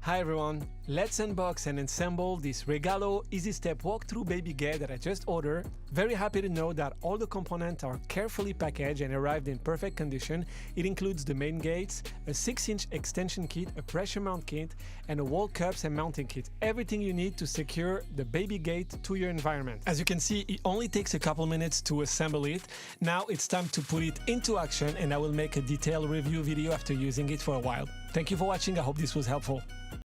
Hi everyone, let's unbox and assemble this Regalo Easy Step walkthrough baby gate that I just ordered. Very happy to know that all the components are carefully packaged and arrived in perfect condition. It includes the main gates, a 6-inch extension kit, a pressure mount kit, and a wall cups and mounting kit. Everything you need to secure the baby gate to your environment. As you can see, it only takes a couple minutes to assemble it. Now it's time to put it into action, and I will make a detailed review video after using it for a while. Thank you for watching, I hope this was helpful.